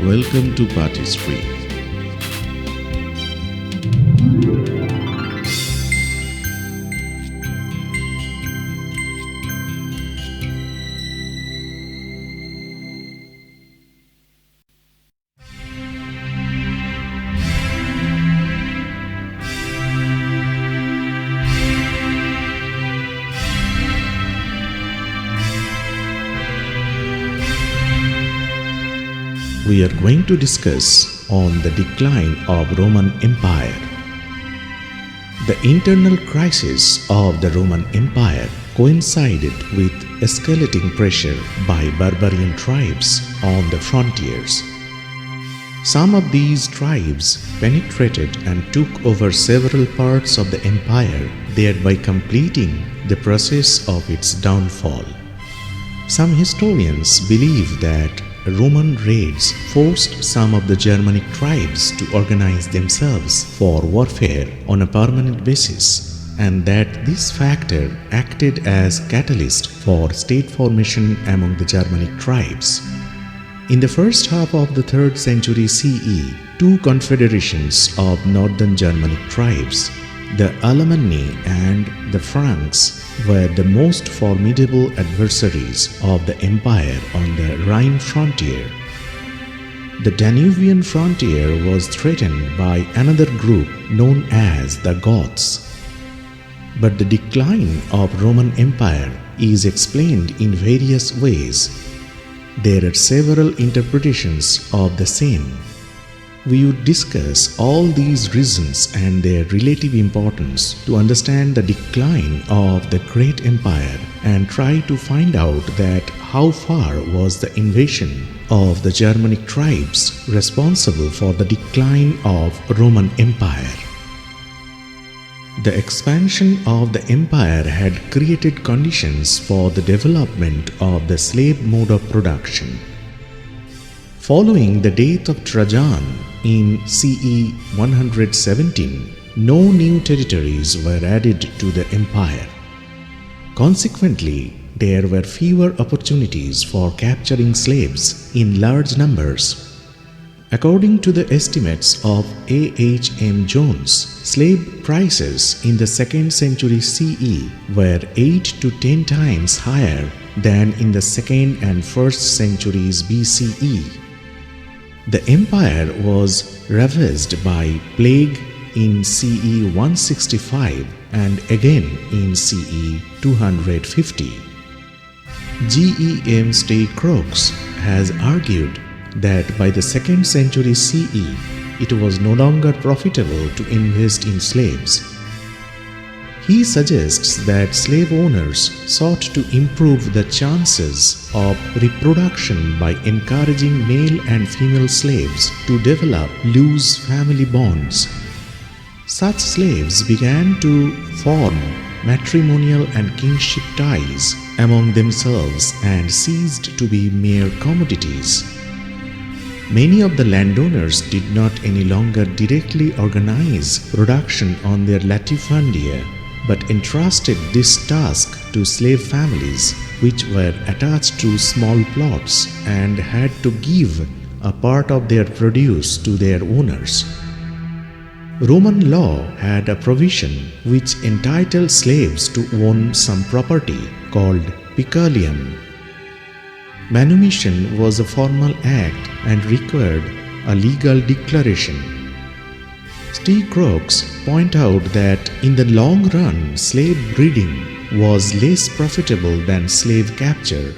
Welcome to PAATH History. We are going to discuss on the decline of Roman Empire. The internal crisis of the Roman Empire coincided with escalating pressure by barbarian tribes on the frontiers. Some of these tribes penetrated and took over several parts of the empire, thereby completing the process of its downfall. Some historians believe that Roman raids forced some of the Germanic tribes to organize themselves for warfare on a permanent basis, and that this factor acted as catalyst for state formation among the Germanic tribes. In the first half of the 3rd century CE, two confederations of northern Germanic tribes, the Alemanni and the Franks, were the most formidable adversaries of the empire on the Rhine frontier. The Danubian frontier was threatened by another group known as the Goths. But the decline of Roman Empire is explained in various ways. There are several interpretations of the same. We would discuss all these reasons and their relative importance to understand the decline of the great empire and try to find out that how far was the invasion of the Germanic tribes responsible for the decline of Roman Empire. The expansion of the empire had created conditions for the development of the slave mode of production. Following the death of Trajan in CE 117, no new territories were added to the empire. Consequently, there were fewer opportunities for capturing slaves in large numbers. According to the estimates of A.H.M. Jones, slave prices in the 2nd century CE were 8 to 10 times higher than in the 2nd and 1st centuries BCE. The empire was ravaged by plague in CE 165 and again in CE 250. G.E.M. Stay Crookes has argued that by the 2nd century CE, it was no longer profitable to invest in slaves. He suggests that slave owners sought to improve the chances of reproduction by encouraging male and female slaves to develop loose family bonds. Such slaves began to form matrimonial and kinship ties among themselves and ceased to be mere commodities. Many of the landowners did not any longer directly organize production on their latifundia, but entrusted this task to slave families, which were attached to small plots and had to give a part of their produce to their owners. Roman law had a provision which entitled slaves to own some property called peculium. Manumission was a formal act and required a legal declaration. Steve Crookes point out that in the long run, slave breeding was less profitable than slave capture.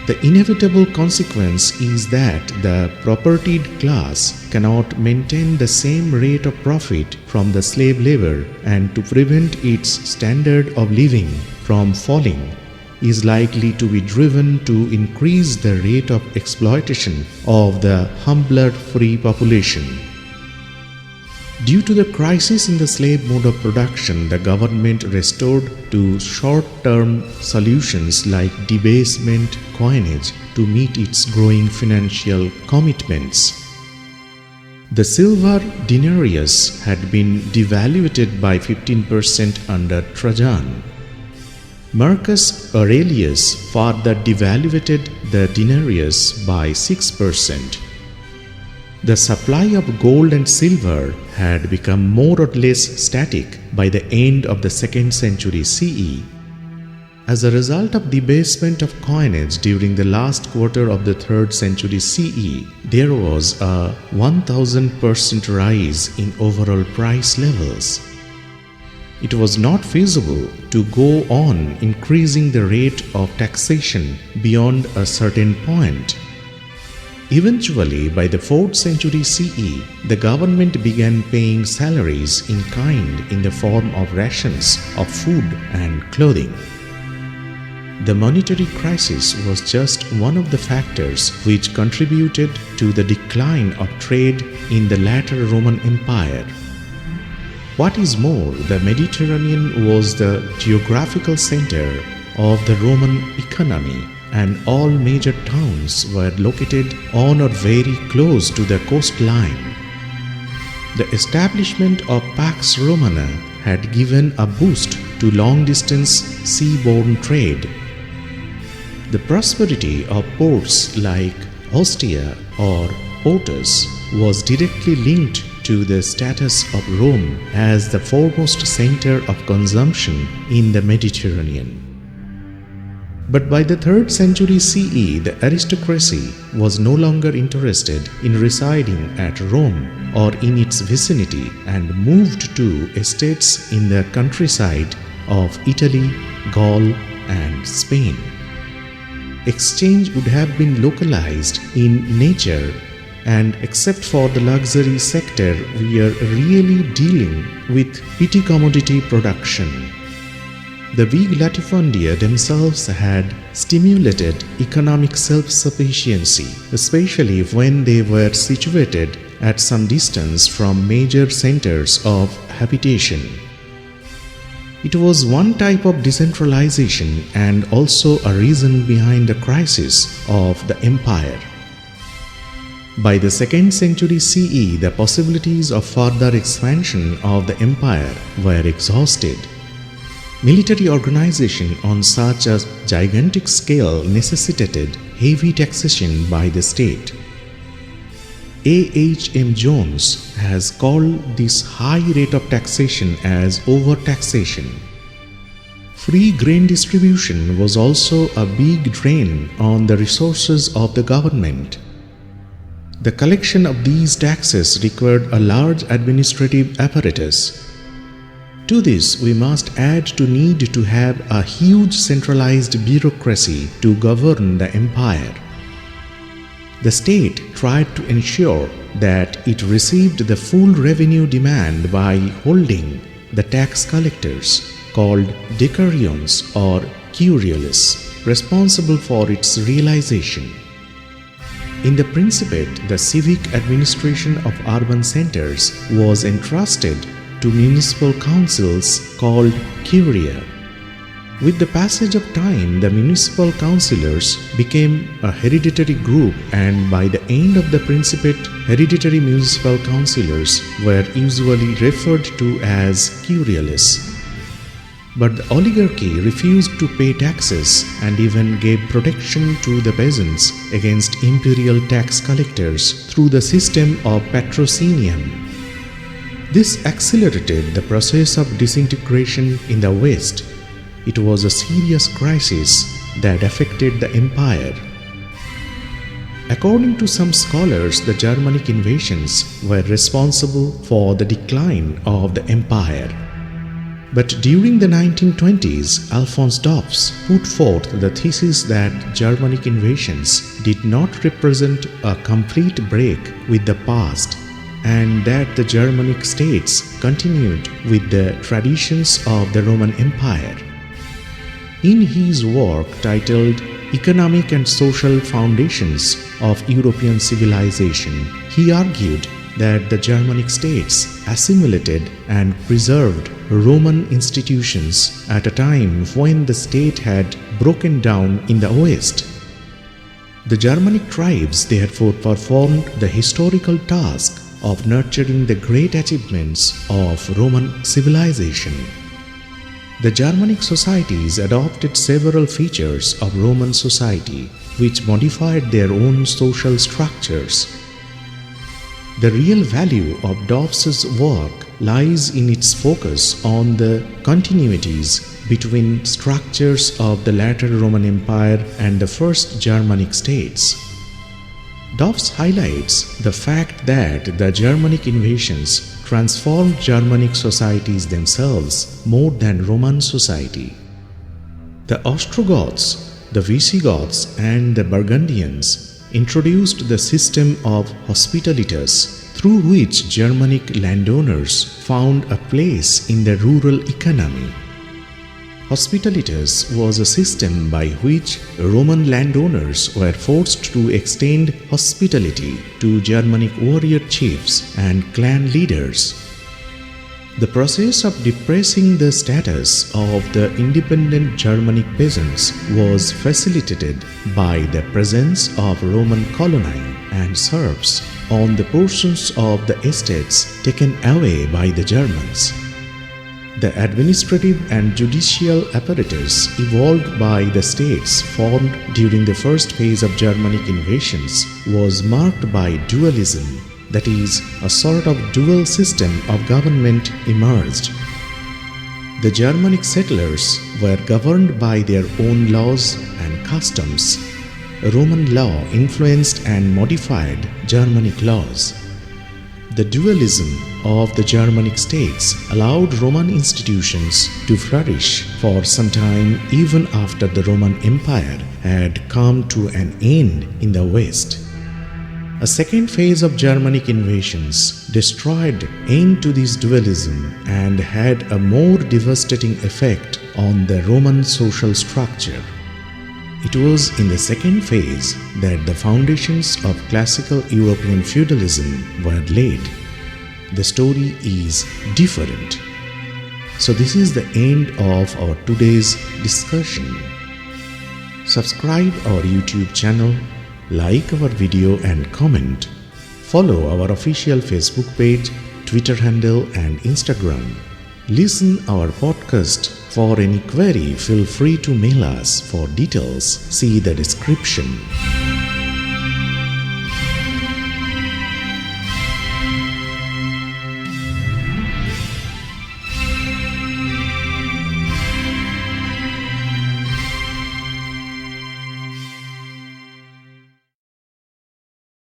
The inevitable consequence is that the propertied class cannot maintain the same rate of profit from the slave labor, and to prevent its standard of living from falling is likely to be driven to increase the rate of exploitation of the humbler free population. Due to the crisis in the slave mode of production, the government resorted to short-term solutions like debasement coinage to meet its growing financial commitments. The silver denarius had been devalued by 15% under Trajan. Marcus Aurelius further devalued the denarius by 6%. The supply of gold and silver had become more or less static by the end of the 2nd century CE. As a result of debasement of coinage during the last quarter of the 3rd century CE, there was a 1000% rise in overall price levels. It was not feasible to go on increasing the rate of taxation beyond a certain point. Eventually, by the 4th century CE, the government began paying salaries in kind in the form of rations of food and clothing. The monetary crisis was just one of the factors which contributed to the decline of trade in the latter Roman Empire. What is more, the Mediterranean was the geographical center of the Roman economy, and all major towns were located on or very close to the coastline. The establishment of Pax Romana had given a boost to long-distance seaborne trade. The prosperity of ports like Ostia or Portus was directly linked to the status of Rome as the foremost center of consumption in the Mediterranean. But by the 3rd century CE, the aristocracy was no longer interested in residing at Rome or in its vicinity and moved to estates in the countryside of Italy, Gaul, and Spain. Exchange would have been localized in nature, and except for the luxury sector, we are really dealing with petty commodity production. The big latifundia themselves had stimulated economic self-sufficiency, especially when they were situated at some distance from major centers of habitation. It was one type of decentralization and also a reason behind the crisis of the empire. By the 2nd century CE, the possibilities of further expansion of the empire were exhausted. Military organization on such a gigantic scale necessitated heavy taxation by the state. A.H.M. Jones has called this high rate of taxation as overtaxation. Free grain distribution was also a big drain on the resources of the government. The collection of these taxes required a large administrative apparatus. To this, we must add the need to have a huge centralized bureaucracy to govern the empire. The state tried to ensure that it received the full revenue demand by holding the tax collectors, called decurions or curiales, responsible for its realization. In the Principate, the civic administration of urban centers was entrusted to municipal councils called curia. With the passage of time, the municipal councillors became a hereditary group, and by the end of the Principate, hereditary municipal councillors were usually referred to as curiales. But the oligarchy refused to pay taxes and even gave protection to the peasants against imperial tax collectors through the system of patrocinium. This accelerated the process of disintegration in the West. It was a serious crisis that affected the empire. According to some scholars, the Germanic invasions were responsible for the decline of the empire. But during the 1920s, Alphonse Dobbs put forth the thesis that Germanic invasions did not represent a complete break with the past, and that the Germanic states continued with the traditions of the Roman Empire. In his work titled Economic and Social Foundations of European Civilization, he argued that the Germanic states assimilated and preserved Roman institutions at a time when the state had broken down in the West. The Germanic tribes therefore performed the historical task of nurturing the great achievements of Roman civilization. The Germanic societies adopted several features of Roman society, which modified their own social structures. The real value of Dobbs's work lies in its focus on the continuities between structures of the later Roman Empire and the first Germanic states. Dobbs highlights the fact that the Germanic invasions transformed Germanic societies themselves more than Roman society. The Ostrogoths, the Visigoths, and the Burgundians introduced the system of hospitalitas through which Germanic landowners found a place in the rural economy. Hospitalitas was a system by which Roman landowners were forced to extend hospitality to Germanic warrior chiefs and clan leaders. The process of depressing the status of the independent Germanic peasants was facilitated by the presence of Roman coloni and serfs on the portions of the estates taken away by the Germans. The administrative and judicial apparatus evolved by the states formed during the first phase of Germanic invasions was marked by dualism, that is, a sort of dual system of government emerged. The Germanic settlers were governed by their own laws and customs. Roman law influenced and modified Germanic laws. The dualism of the Germanic states allowed Roman institutions to flourish for some time even after the Roman Empire had come to an end in the West. A second phase of Germanic invasions destroyed end to this dualism and had a more devastating effect on the Roman social structure. It was in the second phase that the foundations of classical European feudalism were laid. The story is different. So this is the end of our today's discussion. Subscribe our YouTube channel, like our video and comment. Follow our official Facebook page, Twitter handle and Instagram. Listen our podcast. For any query, feel free to mail us. For details, see the description.